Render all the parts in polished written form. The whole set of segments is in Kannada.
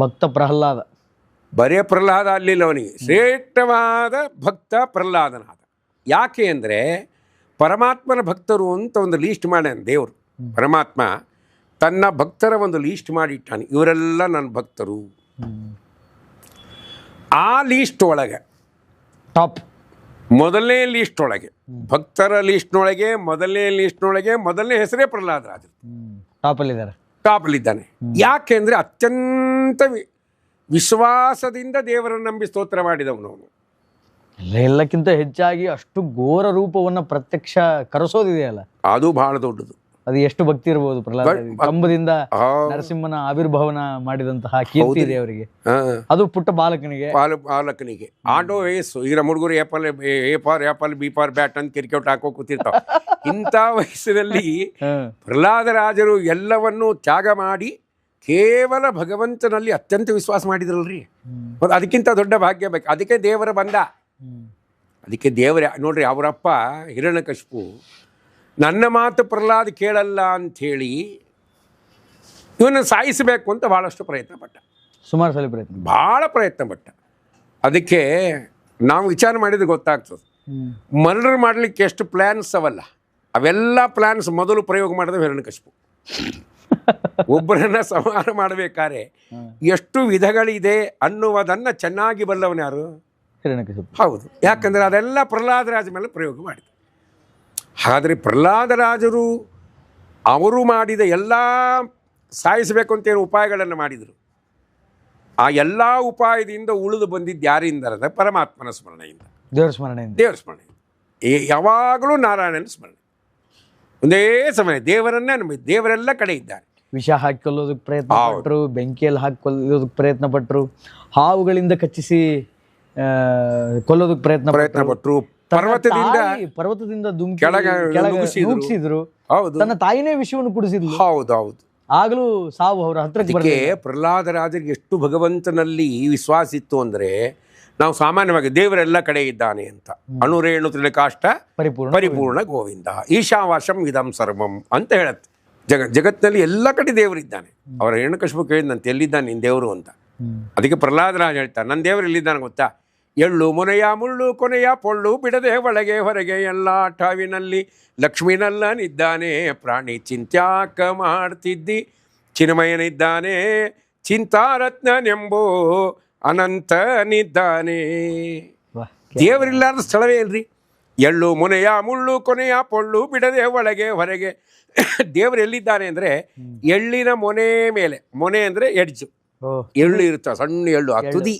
ಭಕ್ತ ಪ್ರಹ್ಲಾದ. ಬರೇ ಪ್ರಹ್ಲಾದ ಅಲ್ಲಿಲ್ಲ, ಅವನಿಗೆ ಶ್ರೇಷ್ಠವಾದ ಭಕ್ತ ಪ್ರಹ್ಲಾದನಾದ. ಯಾಕೆ ಅಂದರೆ ಪರಮಾತ್ಮನ ಭಕ್ತರು ಅಂತ ಒಂದು ಲೀಸ್ಟ್ ಮಾಡ್ಯಾನ ದೇವರು. ಪರಮಾತ್ಮ ತನ್ನ ಭಕ್ತರ ಒಂದು ಲೀಸ್ಟ್ ಮಾಡಿಟ್ಟಾನೆ, ಇವರೆಲ್ಲ ನನ್ನ ಭಕ್ತರು. ಆ ಲೀಸ್ಟ್ ಒಳಗೆ ಟಾಪ್ ಮೊದಲನೇ ಲೀಸ್ಟ್ ಒಳಗೆ, ಭಕ್ತರ ಲೀಸ್ಟ್ನೊಳಗೆ ಮೊದಲನೇ ಹೆಸರೇ ಪ್ರಹ್ಲಾದರಾಜರು. ಟಾಪಲ್ಲಿದ್ದಾರೆ, ಟಾಪಲ್ಲಿದ್ದಾನೆ. ಯಾಕೆ ಅಂದರೆ ಅತ್ಯಂತ ವಿಶ್ವಾಸದಿಂದ ದೇವರನ್ನು ನಂಬಿ ಸ್ತೋತ್ರ ಮಾಡಿದವನು ಅವನು. ಎಲ್ಲಕ್ಕಿಂತ ಹೆಚ್ಚಾಗಿ ಅಷ್ಟು ಘೋರ ರೂಪವನ್ನು ಪ್ರತ್ಯಕ್ಷ ಕರೆಸೋದಿದೆಯಲ್ಲ, ಅದು ಬಹಳ ದೊಡ್ಡದು. ಅದು ಎಷ್ಟು ಭಕ್ತಿ ಇರಬಹುದು. ಪ್ರಹ್ಲಾದ ಕಂಬದಿಂದ ನರಸಿಂಹನ ಆವಿರ್ಭಾವನ ಮಾಡಿದಂತಹ ಕೀರ್ತಿ ಇದೆ ಅವರಿಗೆ. ಅದು ಪುಟ್ಟ ಬಾಲಕನಿಗೆ ಆಟೋ ವಯಸ್ಸು. ಈಗ ನಮ್ಮ ಹುಡುಗರು ಏಪಲ್ ಬಿ ಫಾರ್ ಬ್ಯಾಟ್ ಅಂತ ಕ್ರಿಕೆಟ್ ಹಾಕೋ ಕೂತಿರ್ತಾವ. ಇಂಥ ವಯಸ್ಸಿನಲ್ಲಿ ಪ್ರಹ್ಲಾದರಾಜರು ಎಲ್ಲವನ್ನೂ ತ್ಯಾಗ ಮಾಡಿ ಕೇವಲ ಭಗವಂತನಲ್ಲಿ ಅತ್ಯಂತ ವಿಶ್ವಾಸ ಮಾಡಿದ್ರಲ್ರಿ. ಮತ್ತು ಅದಕ್ಕಿಂತ ದೊಡ್ಡ ಭಾಗ್ಯ ಬೇಕು. ಅದಕ್ಕೆ ದೇವರ ಬಂದ. ಅದಕ್ಕೆ ದೇವರ ನೋಡ್ರಿ, ಅವರಪ್ಪ ಹಿರಣ್ಯಕಶಿಪು ನನ್ನ ಮಾತು ಪ್ರಹ್ಲಾದ ಕೇಳಲ್ಲ ಅಂಥೇಳಿ ಇವನ್ನ ಸಾಯಿಸಬೇಕು ಅಂತ ಭಾಳಷ್ಟು ಪ್ರಯತ್ನ ಪಟ್ಟ. ಸುಮಾರು ಸಲ ಭಾಳ ಪ್ರಯತ್ನ ಪಟ್ಟ. ಅದಕ್ಕೆ ನಾವು ವಿಚಾರ ಮಾಡಿದ್ರೆ ಗೊತ್ತಾಗ್ತದೆ, ಮರ್ಡರ್ ಮಾಡಲಿಕ್ಕೆ ಎಷ್ಟು ಪ್ಲ್ಯಾನ್ಸ್ ಅವಲ್ಲ, ಅವೆಲ್ಲ ಪ್ಲ್ಯಾನ್ಸ್ ಮೊದಲು ಪ್ರಯೋಗ ಮಾಡಿದ ಹಿರಣ್ಯಕಶಿಪು. ಒಬ್ಬರನ್ನ ಸಂಹಾರ ಮಾಡಬೇಕಾದ್ರೆ ಎಷ್ಟು ವಿಧಗಳಿದೆ ಅನ್ನುವುದನ್ನು ಚೆನ್ನಾಗಿ ಬಲ್ಲವನು ಯಾರು? ಹಿರಣ್ಯಕಶಿಪು. ಹೌದು, ಯಾಕಂದರೆ ಅದೆಲ್ಲ ಪ್ರಹ್ಲಾದರಾಜ ಮೇಲೆ ಪ್ರಯೋಗ ಮಾಡಿದ. ಹಾಗಾದರೆ ಪ್ರಹ್ಲಾದರಾಜರು ಅವರು ಮಾಡಿದ ಎಲ್ಲ ಸಾಯಿಸಬೇಕು ಅಂತೇನು ಉಪಾಯಗಳನ್ನು ಮಾಡಿದರು. ಆ ಎಲ್ಲ ಉಪಾಯದಿಂದ ಉಳಿದು ಬಂದಿದ್ದು ಯಾರಿಂದ ಅಂದರೆ ಪರಮಾತ್ಮನ ಸ್ಮರಣೆಯಿಂದ, ದೇವರ ಸ್ಮರಣೆಯಿಂದ. ಯಾವಾಗಲೂ ನಾರಾಯಣನ ಸ್ಮರಣೆ. ಒಂದೇ ಸಮಯ ದೇವರನ್ನೇ ನಂಬಿದ್ದು. ದೇವರೆಲ್ಲ ಕಡೆ ಇದ್ದಾರೆ. ವಿಷ ಹಾಕಿಕೊಳ್ಳೋದಕ್ಕೆ ಪ್ರಯತ್ನ ಪಟ್ಟರು, ಬೆಂಕಿಯಲ್ಲಿ ಹಾಕಿಕೊಳ್ಳೋದಕ್ಕೆ ಪ್ರಯತ್ನ ಪಟ್ಟರು, ಹಾವುಗಳಿಂದ ಕಚ್ಚಿಸಿ ಕೊಲ್ಲೋದಕ್ಕೆ ಪ್ರಯತ್ನ ಪಟ್ಟರು, ಪರ್ವತದಿಂದ ಧುಮುಕಿಸಿದ್ರು. ತನ್ನ ತಾಯಿನೇ ವಿಷವನ್ನು ಕುಡಿಸಿದ್ಲು. ಹೌದು, ಆಗಲೂ ಸಾವು ಅವರ ಹತ್ರಕ್ಕೆ. ಪ್ರಹ್ಲಾದರಾಜರಿಗೆ ಎಷ್ಟು ಭಗವಂತನಲ್ಲಿ ವಿಶ್ವಾಸ ಇತ್ತು ಅಂದರೆ, ನಾವು ಸಾಮಾನ್ಯವಾಗಿ ದೇವರೆಲ್ಲ ಕಡೆ ಇದ್ದಾನೆ ಅಂತ, ಅಣುರೇಣು ತ್ರಿಕಾಷ್ಟ ಪರಿಪೂರ್ಣ ಗೋವಿಂದ ಈಶಾವಾಶಂ ಇದಂ ಸರ್ವಂ ಅಂತ ಹೇಳತ್ತೆ. ಜಗತ್ತಿನಲ್ಲಿ ಎಲ್ಲ ಕಡೆ ದೇವರಿದ್ದಾನೆ. ಅವರ ಹಿರಣ್ಯಕಶಿಪು ಕೇಳಿದಂತೆ, ಎಲ್ಲಿದ್ದಾನೆ ನಿನ್ನ ದೇವರು ಅಂತ. ಅದಕ್ಕೆ ಪ್ರಹ್ಲಾದರಾಜ ಹೇಳ್ತಾರೆ, ನನ್ನ ದೇವರು ಎಲ್ಲಿದ್ದಾನೆ ಗೊತ್ತಾ? ಎಳ್ಳು ಮುನೆಯ ಮುಳ್ಳು ಕೊನೆಯ ಪೊಳ್ಳು ಬಿಡದೆ ಒಳಗೆ ಹೊರಗೆ ಎಲ್ಲ ಠಾವಿನಲ್ಲಿ ಲಕ್ಷ್ಮೀನಲ್ಲನಿದ್ದಾನೆ. ಪ್ರಾಣಿ ಚಿಂತ್ಯಾಕ ಮಾಡ್ತಿದ್ದಿ ಚಿನ್ಮಯನಿದ್ದಾನೆ, ಚಿಂತಾರತ್ನನೆಂಬೋ ಅನಂತನಿದ್ದಾನೆ. ದೇವರಿಲ್ಲಾರ್ದ ಸ್ಥಳವೇ ಇಲ್ರಿ. ಎಳ್ಳು ಮುನೆಯ ಮುಳ್ಳು ಕೊನೆಯ ಪೊಳ್ಳು ಬಿಡದೆ ಒಳಗೆ ಹೊರಗೆ. ದೇವರು ಎಲ್ಲಿದ್ದಾನೆ ಅಂದರೆ ಎಳ್ಳಿನ ಮೊನೆ ಮೇಲೆ, ಮೊನೆ ಅಂದರೆ ಎಡ್ಜು, ಎಳ್ಳು ಇರುತ್ತೆ, ಸಣ್ಣ ಎಳ್ಳು, ಆ ತುದಿ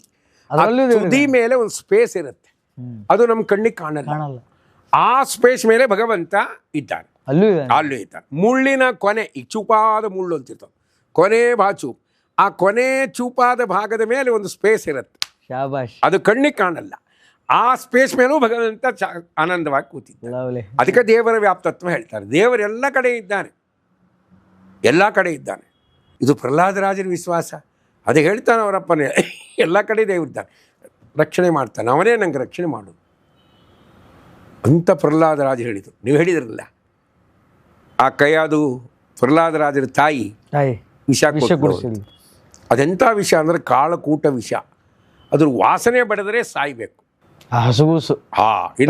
ಮೇಲೆ ಒಂದು ಸ್ಪೇಸ್ ಇರುತ್ತೆ, ಅದು ನಮ್ಮ ಕಣ್ಣಿಗೆ ಕಾಣಲ್ಲ. ಆ ಸ್ಪೇಸ್ ಮೇಲೆ ಭಗವಂತ ಇದ್ದಾನೆ, ಅಲ್ಲೂ ಇದ್ದಾನೆ. ಮುಳ್ಳಿನ ಕೊನೆ, ಈ ಚೂಪಾದ ಮುಳ್ಳು ಅಂತಿರ್ತಾವೆ, ಕೊನೆ ಬಾಚು, ಆ ಕೊನೆ ಚೂಪಾದ ಭಾಗದ ಮೇಲೆ ಒಂದು ಸ್ಪೇಸ್ ಇರುತ್ತೆ, ಅದು ಕಣ್ಣಿಗೆ ಕಾಣಲ್ಲ. ಆ ಸ್ಪೇಸ್ ಮೇಲೂ ಭಗವಂತ ಆನಂದವಾಗಿ ಕೂತಿದ್ದಾನೆ. ಅದಕ್ಕೆ ದೇವರ ವ್ಯಾಪ್ತತ್ವ ಹೇಳ್ತಾರೆ. ದೇವರೆಲ್ಲ ಕಡೆ ಇದ್ದಾನೆ, ಎಲ್ಲ ಕಡೆ ಇದ್ದಾನೆ. ಇದು ಪ್ರಹ್ಲಾದರಾಜರ ವಿಶ್ವಾಸ. ಅದು ಹೇಳ್ತಾನೆ ಅವರಪ್ಪನೇ, ಎಲ್ಲ ಕಡೆ ದೇವರಿದ್ದಾನೆ, ರಕ್ಷಣೆ ಮಾಡ್ತಾನೆ, ಅವನೇ ನಂಗೆ ರಕ್ಷಣೆ ಮಾಡು ಅಂತ ಪ್ರಹ್ಲಾದರಾಜ ಹೇಳಿದರು. ನೀವು ಹೇಳಿದ್ರಲ್ಲ, ಆ ಕೈಯಾದು ಪ್ರಹ್ಲಾದರಾಜರ ತಾಯಿ ವಿಷ ಕೊಡಿಸಿದ್ರು. ಅದೆಂಥ ವಿಷ ಅಂದರೆ ಕಾಳಕೂಟ ವಿಷ. ಅದ್ರ ವಾಸನೆ ಬಡಿದ್ರೆ ಸಾಯ್ಬೇಕು. ಹಸುಗೂಸು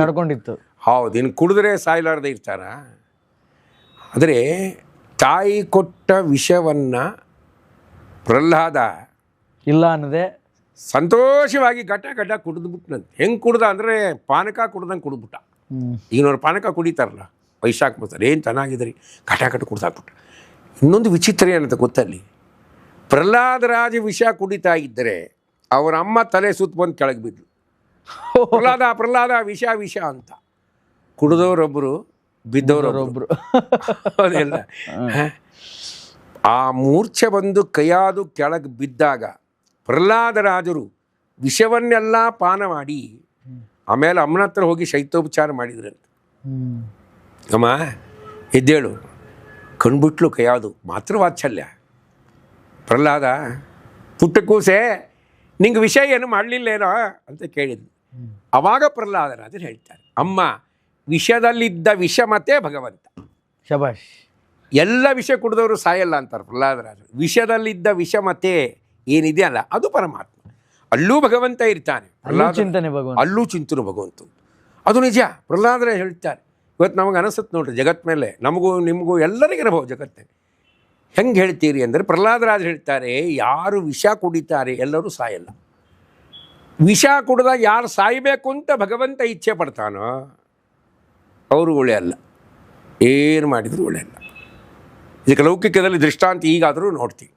ನಡ್ಕೊಂಡಿತ್ತು. ಹೌದು, ಇನ್ನು ಕುಡಿದ್ರೆ ಸಾಯ್ಲಾರ್ದೆ ಇರ್ತಾರ. ಆದರೆ ತಾಯಿ ಕೊಟ್ಟ ವಿಷವನ್ನು ಪ್ರಹ್ಲಾದ ಇಲ್ಲ ಅನ್ನದೆ ಸಂತೋಷವಾಗಿ ಘಟ ಕುಡಿದ್ಬಿಟ್ನಂತೆ. ಹೆಂಗೆ ಕುಡ್ದ ಅಂದರೆ ಪಾನಕ ಕುಡ್ದಂಗೆ ಕುಡಿದ್ಬಿಟ್ಟ. ಈಗಿನವ್ರು ಪಾನಕ ಕುಡಿತಾರಲ್ಲ, ವೈಶಾಖ ಮಾಸ, ಏನು ಚೆನ್ನಾಗಿದ್ರಿ, ಘಟ ಕುಡ್ದಾಕ್ಬಿಟ್ಟ. ಇನ್ನೊಂದು ವಿಚಿತ್ರ ಏನಂತ ಗೊತ್ತಲ್ಲಿ, ಪ್ರಹ್ಲಾದರಾಜ ವಿಷ ಕುಡಿತಾ ಇದ್ದರೆ ಅವರ ಅಮ್ಮ ತಲೆ ಸುತ್ತ ಬಂದು ಕೆಳಗೆ ಬಿದ್ದರು. ಪ್ರಹ್ಲಾದ ವಿಷ ಅಂತ. ಕುಡಿದವರೊಬ್ಬರು, ಬಿದ್ದವರೊಬ್ಬರು. ಅದೆಲ್ಲ ಆ ಮೂರ್ಛೆ ಬಂದು ಕೈಯಾದು ಕೆಳಗೆ ಬಿದ್ದಾಗ ಪ್ರಹ್ಲಾದರಾಜರು ವಿಷವನ್ನೆಲ್ಲ ಪಾನ ಮಾಡಿ ಆಮೇಲೆ ಅಮ್ಮನ ಹತ್ರ ಹೋಗಿ ಶೈತ್ಯೋಪಚಾರ ಮಾಡಿದ್ರಂತೆ. ಅಮ್ಮ ಎದ್ದೇಳು, ಕಣ್ಬಿಟ್ಲು ಕೈಯಾದು, ಮಾತೃವಾತ್ಸಲ್ಯ. ಪ್ರಹ್ಲಾದ, ಪುಟ್ಟ ಕೂಸೆ, ನಿಂಗೆ ವಿಷಯ ಏನು ಮಾಡಲಿಲ್ಲೇನೋ ಅಂತ ಕೇಳಿದ್ಲು. ಅವಾಗ ಪ್ರಹ್ಲಾದರಾಜರು ಹೇಳ್ತಾರೆ, ಅಮ್ಮ ವಿಷದಲ್ಲಿದ್ದ ವಿಷ ಮತ್ತೆ ಭಗವಂತ. ಶಬಾಷ್. ಎಲ್ಲ ವಿಷ ಕುಡಿದವರು ಸಾಯಲ್ಲ ಅಂತಾರೆ ಪ್ರಹ್ಲಾದರಾಜರು. ವಿಷದಲ್ಲಿದ್ದ ವಿಷ ಮತ್ತೆ ಏನಿದೆಯಲ್ಲ ಅದು ಪರಮಾತ್ಮ. ಅಲ್ಲೂ ಭಗವಂತ ಇರ್ತಾನೆ, ಚಿಂತನೆ ಭಗವಂತ, ಅಲ್ಲೂ ಚಿಂತನೆ ಭಗವಂತ. ಅದು ನಿಜ. ಪ್ರಹ್ಲಾದರೇ ಹೇಳ್ತಾರೆ. ಇವತ್ತು ನಮಗೆ ಅನಿಸುತ್ತೆ ನೋಡ್ರಿ, ಜಗತ್ ಮೇಲೆ ನಮಗೂ ನಿಮಗೂ ಎಲ್ಲರಿಗಿರಬಹುದು ಜಗತ್ತೇ. ಹೆಂಗೆ ಹೇಳ್ತೀರಿ ಅಂದರೆ, ಪ್ರಹ್ಲಾದರಾಜರು ಹೇಳ್ತಾರೆ, ಯಾರು ವಿಷ ಕುಡಿತಾರೆ ಎಲ್ಲರೂ ಸಾಯಲ್ಲ. ವಿಷ ಕುಡಿದಾಗ ಯಾರು ಸಾಯಬೇಕು ಅಂತ ಭಗವಂತ ಇಚ್ಛೆ ಪಡ್ತಾನೋ ಅವರು ಒಳ್ಳೆಯಲ್ಲ, ಏನು ಮಾಡಿದರೂ ಒಳ್ಳೆಯಲ್ಲ. ಇದಕ್ಕೆ ಲೌಕಿಕದಲ್ಲಿ ದೃಷ್ಟಾಂತ ಈಗಾದರೂ ನೋಡ್ತೀವಿ.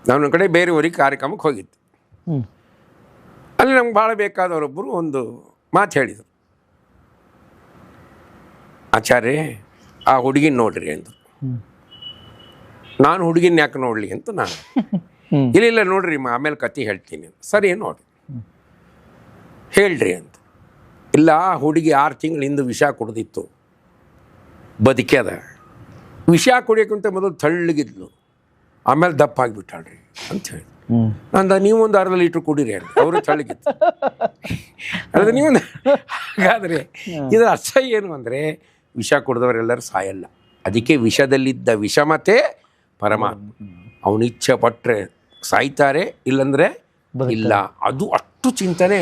ನಾನು ಕಡೆ ಬೇರೆಯವರಿಗೆ ಕಾರ್ಯಕ್ರಮಕ್ಕೆ ಹೋಗಿದ್ದು, ಅಲ್ಲಿ ನಮ್ಗೆ ಭಾಳ ಬೇಕಾದವರೊಬ್ಬರು ಒಂದು ಮಾತು ಹೇಳಿದರು. ಆಚಾರ್ಯ, ಆ ಹುಡುಗಿನ ನೋಡ್ರಿ ಅಂದರು. ನಾನು ಹುಡುಗಿನ ಯಾಕೆ ನೋಡಲಿ ಅಂತ ನಾನು, ಇಲ್ಲ ನೋಡ್ರಿ ಆಮೇಲೆ ಕತೆ ಹೇಳ್ತೀನಿ. ಸರಿ ನೋಡ್ರಿ ಹೇಳ್ರಿ ಅಂತ. ಇಲ್ಲ, ಆ ಹುಡುಗಿ 6 ತಿಂಗಳಿಂದ ವಿಷ ಕುಡ್ದಿತ್ತು, ಬದುಕ್ಯದ. ವಿಷ ಕುಡಿಯೋಕ್ಕಿಂತ ಮೊದಲು ತಳ್ಳಗಿದ್ಲು, ಆಮೇಲೆ ದಪ್ಪ ಆಗಿಬಿಟ್ಟಾಳ್ರಿ ಅಂತ ಹೇಳಿ. ನಂದ ನೀವೊಂದು 1/2 ಲೀಟ್ರ್ ಕುಡೀರಿ ಅಂತ. ಅವರು ತಳ್ಳಗಿತ್ತು. ಅದೇ ನೀವೊಂದು. ಹಾಗಾದರೆ ಇದರ ಅರ್ಥ ಏನು ಅಂದರೆ, ವಿಷ ಕುಡಿದವರೆಲ್ಲರೂ ಸಾಯಲ್ಲ. ಅದಕ್ಕೆ ವಿಷದಲ್ಲಿದ್ದ ವಿಷಮತೆ ಪರಮಾತ್ಮ. ಅವನು ಇಚ್ಛೆ ಪಟ್ಟರೆ ಸಾಯ್ತಾರೆ, ಇಲ್ಲಂದರೆ ಇಲ್ಲ. ಅದು ಅಷ್ಟು ಚಿಂತನೆ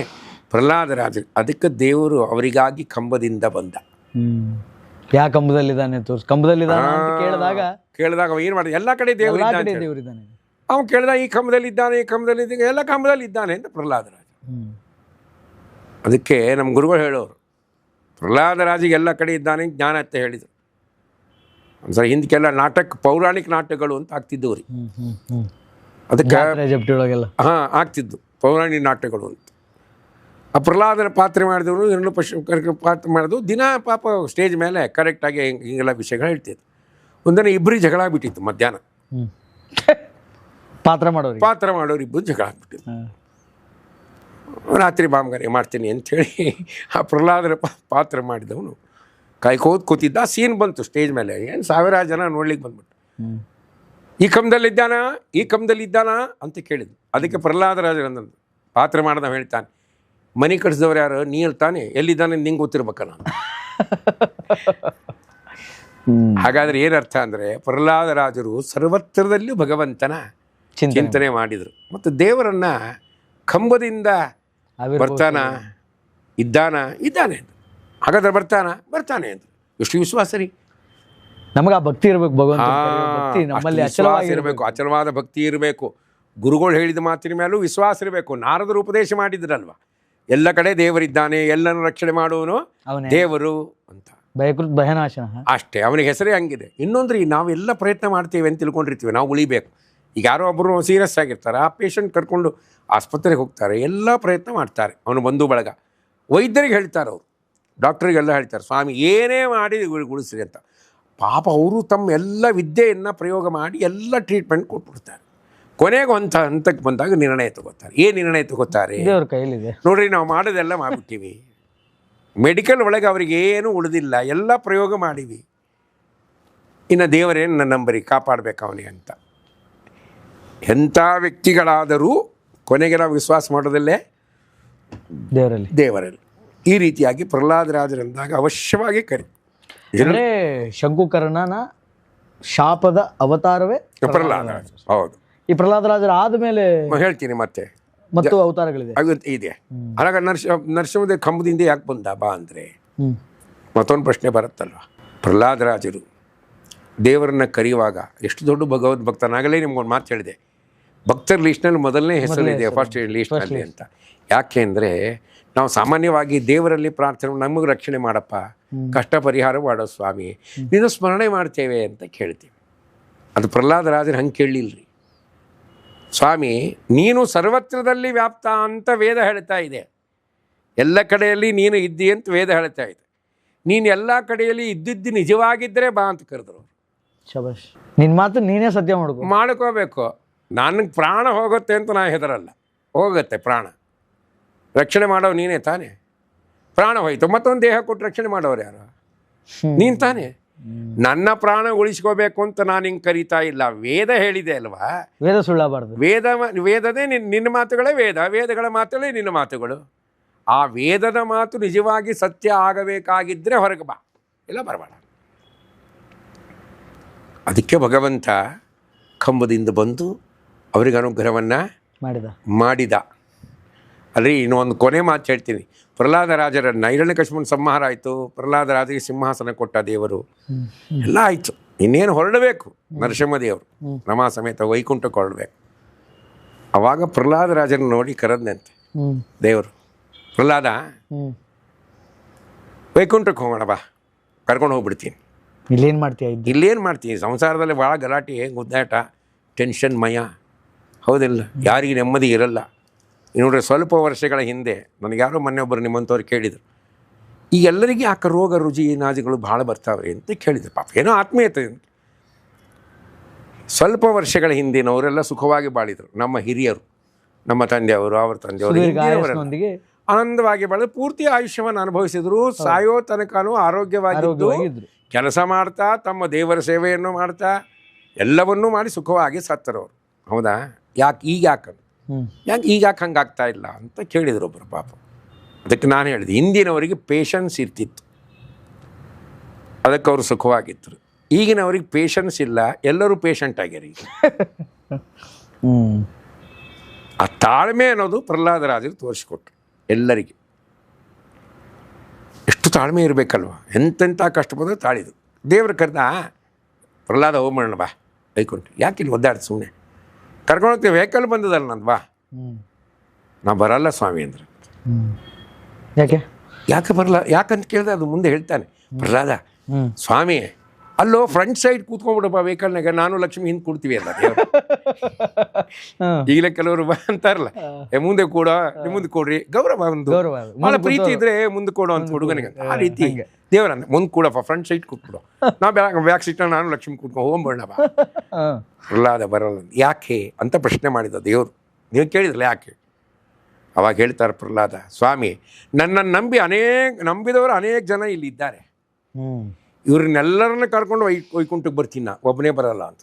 ಪ್ರಹ್ಲಾದರಾಜ. ಅದಕ್ಕೆ ದೇವರು ಅವರಿಗಾಗಿ ಕಂಬದಿಂದ ಬಂದ. ಯಾ ಕಂಬದಲ್ಲಿದ್ದಾನೆ ತೋರಿಸ್, ಕಂಬದಲ್ಲಿದ್ದಾನೆ ಅಂತ ಕೇಳಿದಾಗ ಅವ ಏನು ಮಾಡಿದ, ಎಲ್ಲ ಕಡೆ ದೇವರಿದ್ದಾನೆ. ಅವನು ಕೇಳಿದ, ಈ ಕಂಬದಲ್ಲಿದ್ದಾನೆ, ಈ ಕಂಬದಲ್ಲಿದ್ದಾನೆ, ಎಲ್ಲ ಕಂಬದಲ್ಲಿದ್ದಾನೆ ಅಂತ ಪ್ರಹ್ಲಾದರಾಜ. ಅದಕ್ಕೆ ನಮ್ಮ ಗುರುಗಳು ಹೇಳೋರು, ಪ್ರಹ್ಲಾದರಾಜಿಗೆ ಎಲ್ಲ ಕಡೆ ಇದ್ದಾನೆ ಜ್ಞಾನ ಅಂತ ಹೇಳಿದರು. ಒಂದ್ಸರಿ ಹಿಂದಕ್ಕೆಲ್ಲ ನಾಟಕ, ಪೌರಾಣಿಕ ನಾಟಕಗಳು ಅಂತ ಆಗ್ತಿದ್ದವು ರೀ. ಅದಕ್ಕೆ ಆಗ್ತಿದ್ದು ಪೌರಾಣಿಕ ನಾಟಕಗಳು ಅಂತ. ಆ ಪ್ರಹ್ಲಾದನ ಪಾತ್ರೆ ಮಾಡಿದವರು, ಎರಡು ಪಾತ್ರ ಮಾಡಿದವು. ದಿನ ಪಾಪ ಸ್ಟೇಜ್ ಮೇಲೆ ಕರೆಕ್ಟಾಗಿ ಹಿಂಗೆಲ್ಲ ವಿಷಯಗಳು ಹೇಳ್ತಿದ್ರು. ಒಂದಿನ ಇಬ್ಬರಿಗೆ ಜಗಳ ಆಗ್ಬಿಟ್ಟಿತ್ತು. ಮಧ್ಯಾಹ್ನ ಪಾತ್ರ ಮಾಡೋರು ಇಬ್ಬರು ಜಗಳ ಆಗ್ಬಿಟ್ಟಿತ್ತು. ರಾತ್ರಿ ಬಾಮ್ಗಾರಿ ಮಾಡ್ತೀನಿ ಅಂಥೇಳಿ ಆ ಪ್ರಹ್ಲಾದನ ಪಾತ್ರ ಮಾಡಿದವನು ಕಾಯ್ಕೋದು ಕೂತಿದ್ದ. ಸೀನ್ ಬಂತು ಸ್ಟೇಜ್ ಮೇಲೆ, ಏನು 1000 ಜನ ನೋಡ್ಲಿಕ್ಕೆ ಬಂದ್ಬಿಟ್ಟು, ಈ ಕಂಬದಲ್ಲಿದ್ದಾನ ಅಂತ ಕೇಳಿದ್ರು. ಅದಕ್ಕೆ ಪ್ರಹ್ಲಾದರಾಜ ಪಾತ್ರ ಮಾಡ್ದವ ಹೇಳ್ತಾನೆ, ಮನೆ ಕಟ್ಸಿದವ್ರು ಯಾರು, ನೀ ಹೇಳ್ತಾನೆ, ಎಲ್ಲಿದ್ದಾನೆ ನಿಂಗೆ ಗೊತ್ತಿರ್ಬೇಕ ನಾನು. ಹಾಗಾದ್ರೆ ಏನರ್ಥ ಅಂದರೆ, ಪ್ರಹ್ಲಾದರಾಜರು ಸರ್ವತ್ರದಲ್ಲೂ ಭಗವಂತನ ಚಿಂತನೆ ಮಾಡಿದರು. ಮತ್ತು ದೇವರನ್ನ ಕಂಬದಿಂದ ಇದ್ದಾನೆ. ಹಾಗಾದ್ರೆ ಬರ್ತಾನೆ ಅಂತ ಎಷ್ಟು ವಿಶ್ವಾಸ ರೀ. ನಮಗೆ ಆ ಭಕ್ತಿ ಇರಬೇಕು, ನಮ್ಮಲ್ಲಿ ಅಚಲವಾದ ಭಕ್ತಿ ಇರಬೇಕು. ಗುರುಗಳು ಹೇಳಿದ ಮಾತಿನ ಮೇಲೂ ವಿಶ್ವಾಸ ಇರಬೇಕು. ನಾರದರು ಉಪದೇಶ ಮಾಡಿದ್ರಲ್ವ, ಎಲ್ಲ ಕಡೆ ದೇವರಿದ್ದಾನೆ, ಎಲ್ಲನೂ ರಕ್ಷಣೆ ಮಾಡುವನು ದೇವರು ಅಂತ. ಭಯನಾಶನ ಅಷ್ಟೇ, ಅವನಿಗೆ ಹೆಸರೇ ಹಂಗಿದೆ. ಇನ್ನೊಂದ್ರಿ, ನಾವೆಲ್ಲ ಪ್ರಯತ್ನ ಮಾಡ್ತೇವೆ ಅಂತ ತಿಳ್ಕೊಂಡಿರ್ತೀವಿ, ನಾವು ಉಳಿಬೇಕು. ಈಗ ಯಾರೋ ಒಬ್ಬರು ಸೀರಿಯಸ್ ಆಗಿರ್ತಾರೆ, ಆ ಪೇಷಂಟ್ ಕರ್ಕೊಂಡು ಆಸ್ಪತ್ರೆಗೆ ಹೋಗ್ತಾರೆ, ಎಲ್ಲ ಪ್ರಯತ್ನ ಮಾಡ್ತಾರೆ. ಅವನು ಬಂಧು ಬಳಗ ವೈದ್ಯರಿಗೆ ಹೇಳ್ತಾರೆ, ಅವರು ಡಾಕ್ಟ್ರಿಗೆಲ್ಲ ಹೇಳ್ತಾರೆ, ಸ್ವಾಮಿ ಏನೇ ಮಾಡಿ ಉಳಿಸ್ರಿ ಅಂತ. ಪಾಪ ಅವರು ತಮ್ಮ ಎಲ್ಲ ವಿದ್ಯೆಯನ್ನು ಪ್ರಯೋಗ ಮಾಡಿ ಎಲ್ಲ ಟ್ರೀಟ್ಮೆಂಟ್ ಕೊಟ್ಬಿಡ್ತಾರೆ. ಕೊನೆಗೆ ಒಂದು ಹಂತಕ್ಕೆ ಬಂದಾಗ ನಿರ್ಣಯ ತಗೋತಾರೆ. ಏನು ನಿರ್ಣಯ ತಗೋತಾರೆ ನೋಡ್ರಿ, ನಾವು ಮಾಡೋದೆಲ್ಲ ಮಾಡಿಬಿಟ್ಟಿವಿ, ಮೆಡಿಕಲ್ ಒಳಗೆ ಅವ್ರಿಗೆ ಏನು ಉಳಿದಿಲ್ಲ, ಎಲ್ಲ ಪ್ರಯೋಗ ಮಾಡೀವಿ, ಇನ್ನು ದೇವರೇನು ನನ್ನ ನಂಬರಿ ಕಾಪಾಡಬೇಕು ಅವನಿಗೆ ಅಂತ. ಎಂಥ ವ್ಯಕ್ತಿಗಳಾದರೂ ಕೊನೆಗೆ ನಾವು ವಿಶ್ವಾಸ ಮಾಡೋದಲ್ಲೇ ದೇವರಲ್ಲಿ. ಈ ರೀತಿಯಾಗಿ ಪ್ರಹ್ಲಾದರಾಜರಂದಾಗ ಅವಶ್ಯವಾಗಿ ಕರಿ. ಅಂದರೆ ಶಂಕುಕರ್ಣನ ಶಾಪದ ಅವತಾರವೇ ಪ್ರಹ್ಲಾದರಾಜ. ಹೌದು. ಈ ಪ್ರಹ್ಲಾದರಾಜರ ಆದಮೇಲೆ ಹೇಳ್ತೀನಿ ಮತ್ತೆ ಮತ್ತು ಅವತಾರಗಳಿದೆ ಇದೆ. ಆಗ ನರಸಿಂಹದೇವ ಕಂಬದಿಂದ ಯಾಕೆ ಬಂದ ಬಾ ಅಂದರೆ ಮತ್ತೊಂದು ಪ್ರಶ್ನೆ ಬರುತ್ತಲ್ವ. ಪ್ರಹ್ಲಾದರಾಜರು ದೇವರನ್ನ ಕರೆಯುವಾಗ ಎಷ್ಟು ದೊಡ್ಡ ಭಗವದ್ ಭಕ್ತನಾಗಲೇ ನಿಮ್ಗೊಂದು ಮಾತು ಹೇಳಿದೆ, ಭಕ್ತರ ಲೀಸ್ಟ್ನಲ್ಲಿ ಮೊದಲನೇ ಹೆಸರಿದೆ, ಫಸ್ಟ್ ಲೀಸ್ಟ್ನಲ್ಲಿ ಅಂತ. ಯಾಕೆ ಅಂದರೆ ನಾವು ಸಾಮಾನ್ಯವಾಗಿ ದೇವರಲ್ಲಿ ಪ್ರಾರ್ಥನೆ, ನಮಗೆ ರಕ್ಷಣೆ ಮಾಡಪ್ಪ, ಕಷ್ಟ ಪರಿಹಾರ ಮಾಡೋ ಸ್ವಾಮಿ, ನೀನು ಸ್ಮರಣೆ ಮಾಡ್ತೇವೆ ಅಂತ ಕೇಳ್ತೀವಿ. ಅದು ಪ್ರಹ್ಲಾದರಾಜರು ಹಂಗೆ ಕೇಳಲಿಲ್ಲರಿ. ಸ್ವಾಮಿ ನೀನು ಸರ್ವತ್ರದಲ್ಲಿ ವ್ಯಾಪ್ತ ಅಂತ ವೇದ ಹೇಳ್ತಾ ಇದೆ, ಎಲ್ಲ ಕಡೆಯಲ್ಲಿ ನೀನು ಇದ್ದಿ ಅಂತ ವೇದ ಹೇಳ್ತಾ ಇದೆ. ನೀನು ಎಲ್ಲ ಕಡೆಯಲ್ಲಿ ಇದ್ದಿದ್ದು ನಿಜವಾಗಿದ್ದರೆ ಬಾ ಅಂತ ಕರೆದ್ರು. ಶಬಾಷ್, ನಿನ್ನ ಮಾತು ನೀನೇ ಸತ್ಯ ಮಾಡ್ಕೋಬೇಕು. ನನಗೆ ಪ್ರಾಣ ಹೋಗುತ್ತೆ ಅಂತ ನಾ ಹೆದರಲ್ಲ, ಹೋಗುತ್ತೆ ಪ್ರಾಣ, ರಕ್ಷಣೆ ಮಾಡೋರು ನೀನೇ ತಾನೇ. ಪ್ರಾಣ ಹೋಯ್ತು, ಮತ್ತೊಂದು ದೇಹ ಕೊಟ್ಟು ರಕ್ಷಣೆ ಮಾಡೋರು ಯಾರು? ನೀನು ತಾನೇ. ನನ್ನ ಪ್ರಾಣ ಉಳಿಸ್ಕೋಬೇಕು ಅಂತ ನಾನು ಹಿಂಗೆ ಕರೀತಾ ಇಲ್ಲ, ವೇದ ಹೇಳಿದೆ ಅಲ್ವಾ. ವೇದ ಸುಳ್ಳಬಾರ್ದು. ವೇದದೇ ನಿನ್ನ ಮಾತುಗಳೇ ವೇದಗಳ ಮಾತುಗಳೇ ನಿನ್ನ ಮಾತುಗಳು. ಆ ವೇದದ ಮಾತು ನಿಜವಾಗಿ ಸತ್ಯ ಆಗಬೇಕಾಗಿದ್ದರೆ ಹೊರಗೆ ಬಾ, ಇಲ್ಲ ಬರಬೇಡ. ಅದಕ್ಕೆ ಭಗವಂತ ಕಂಬದಿಂದ ಬಂದು ಅವರಿಗೆ ಅನುಗ್ರಹವನ್ನು ಮಾಡಿದ. ಅಲ್ಲಿ ಇನ್ನೊಂದು ಕೊನೆ ಮಾತು ಹೇಳ್ತೀನಿ. ಪ್ರಹ್ಲಾದ ರಾಜರನ್ನು ಹಿರಣ್ಯಕಶಿಪುನ ಸಂಹಾರ ಆಯಿತು, ಪ್ರಹ್ಲಾದ ರಾಜರಿಗೆ ಸಿಂಹಾಸನ ಕೊಟ್ಟ ದೇವರು, ಎಲ್ಲ ಆಯಿತು. ಇನ್ನೇನು ಹೊರಡಬೇಕು ನರಸಿಂಹದೇವರು ರಮಾ ಸಮೇತ ವೈಕುಂಠಕ್ಕೆ ಹೊರಡಬೇಕು. ಅವಾಗ ಪ್ರಹ್ಲಾದ ರಾಜನ ನೋಡಿ ಕರೆದಂತೆ ದೇವರು, ಪ್ರಹ್ಲಾದ ವೈಕುಂಠಕ್ಕೆ ಹೋಗೋಣ ಬಾ, ಕರ್ಕೊಂಡು ಹೋಗ್ಬಿಡ್ತೀನಿ. ಇಲ್ಲೇನು ಮಾಡ್ತೀನಿ, ಸಂಸಾರದಲ್ಲಿ ಭಾಳ ಗಲಾಟೆ, ಗುದ್ದಾಟ, ಟೆನ್ಷನ್ ಮಯ, ಹೌದಿಲ್ಲ, ಯಾರಿಗೆ ನೆಮ್ಮದಿ ಇರಲ್ಲ. ನೋಡ್ರಿ, ಸ್ವಲ್ಪ ವರ್ಷಗಳ ಹಿಂದೆ ನನಗೆ ಯಾರೋ ಮೊನ್ನೆ ಒಬ್ಬರು ನಿಮ್ಮಂಥವ್ರು ಕೇಳಿದರು, ಈ ಎಲ್ಲರಿಗೆ ಯಾಕೆ ರೋಗ ರುಜಿ ನಾಜಿಗಳು ಭಾಳ ಬರ್ತಾವೆ ಅಂತ ಕೇಳಿದ್ರು. ಪಾಪ ಏನೋ ಆತ್ಮೀಯತೆ. ಸ್ವಲ್ಪ ವರ್ಷಗಳ ಹಿಂದಿನವರೆಲ್ಲ ಸುಖವಾಗಿ ಬಾಳಿದರು. ನಮ್ಮ ಹಿರಿಯರು, ನಮ್ಮ ತಂದೆಯವರು, ಅವ್ರ ತಂದೆಯವರು ಆನಂದವಾಗಿ ಬಾಳಿದ್ರು, ಪೂರ್ತಿ ಆಯುಷ್ಯವನ್ನು ಅನುಭವಿಸಿದ್ರು. ಸಾಯೋ ತನಕನೂ ಆರೋಗ್ಯವಾಗಿದ್ದು ಕೆಲಸ ಮಾಡ್ತಾ ತಮ್ಮ ದೇವರ ಸೇವೆಯನ್ನು ಮಾಡ್ತಾ ಎಲ್ಲವನ್ನೂ ಮಾಡಿ ಸುಖವಾಗಿ ಸತ್ತರವರು. ಹೌದಾ? ಯಾಕೆ ಯಾಕೆ ಹಂಗಾಗ್ತಾ ಇಲ್ಲ ಅಂತ ಕೇಳಿದ್ರು ಒಬ್ಬರು. ಪಾಪ ಅದಕ್ಕೆ ನಾನು ಹೇಳಿದೆ, ಹಿಂದಿನವರಿಗೆ ಪೇಷನ್ಸ್ ಇರ್ತಿತ್ತು, ಅದಕ್ಕೆ ಅವರು ಸುಖವಾಗಿದ್ದರು. ಈಗಿನವ್ರಿಗೆ ಪೇಷನ್ಸ್ ಇಲ್ಲ, ಎಲ್ಲರೂ ಪೇಷಂಟ್ ಆಗ್ಯಾರ ಈಗ. ಆ ತಾಳ್ಮೆ ಅನ್ನೋದು ಪ್ರಹ್ಲಾದರಾಜರು ತೋರಿಸಿಕೊಟ್ರು ಎಲ್ಲರಿಗೆ. ಎಷ್ಟು ತಾಳ್ಮೆ ಇರಬೇಕಲ್ವ, ಎಂತೆಂಥ ಕಷ್ಟ ಬಂದರೆ ತಾಳಿದ್ರು. ದೇವ್ರು ಕರೆದ, ಪ್ರಹ್ಲಾದ ಹೋಗ್ಬೇಡ ಬಾ ಬೈಕೊಂಡ್ರು, ಯಾಕೆ ಇಲ್ಲಿ ಒದ್ದಾಡ್ತು, ಸುಮ್ಮನೆ ಕರ್ಕೊಂಡೋಗ್ತೀವಿ, ವೆಹಿಕಲ್ ಬಂದದಲ್ಲ ನಂದು, ಬಾ. ನಾ ಬರಲ್ಲ ಸ್ವಾಮಿ ಅಂದ್ರೆ. ಯಾಕೆ ಬರಲ್ಲ, ಯಾಕಂತ ಕೇಳಿದ್ರೆ ಅದು ಮುಂದೆ ಹೇಳ್ತಾನೆ ಪ್ರಹ್ಲಾದ, ಸ್ವಾಮಿ ಅಲ್ಲೋ ಫ್ರಂಟ್ ಸೈಡ್ ಕೂತ್ಕೊಂಡ್ಬಿಡಪ್ಪ ವೆಹಿಕಲ್ನಾಗ, ನಾನು ಲಕ್ಷ್ಮಿ ಹಿಂದೆ ಕೂಡ್ತೀವಿ ಅಲ್ಲ ದೇವ್ರು. ಈಗಲೇ ಕೆಲವರು ಅಂತಾರಲ್ಲ, ಮುಂದೆ ಕೂಡ ಮುಂದೆ ಕೊಡ್ರಿ, ಗೌರವ, ಒಂದು ಭಾಳ ಪ್ರೀತಿ ಇದ್ರೆ ಮುಂದೆ ಕೊಡೋ ಅಂತ ಹುಡುಗನಿಗೆ. ಆ ರೀತಿ ದೇವ್ರ ಮುಂದೆ ಕೂಡಪ್ಪ, ಫ್ರಂಟ್ ಸೈಡ್ ಕೂತ್ಬಿಡು, ನಾ ಬ್ಯಾಕ್ ಸೀಟ್ ನಾನು ಲಕ್ಷ್ಮಿ ಕೂತ್ಕೊಂಡು ಹೋಗ್ಬೇಡಪ್ಪ. ಪ್ರಹ್ಲಾದ ಬರಲ್ಲ. ಯಾಕೆ ಅಂತ ಪ್ರಶ್ನೆ ಮಾಡಿದ ದೇವರು. ನೀವು ಕೇಳಿದ್ರಲ್ಲ ಯಾಕೆ? ಅವಾಗ ಹೇಳ್ತಾರೆ ಪ್ರಹ್ಲಾದ, ಸ್ವಾಮಿ ನನ್ನನ್ನು ನಂಬಿದವರು ಅನೇಕ ಜನ ಇಲ್ಲಿ ಇದ್ದಾರೆ, ಇವ್ರನ್ನೆಲ್ಲರನ್ನ ಕರ್ಕೊಂಡು ವೈಕುಂಠಕ್ಕೆ ಬರ್ತೀನಿ, ನಾ ಒಬ್ಬನೇ ಬರಲ್ಲ ಅಂತ.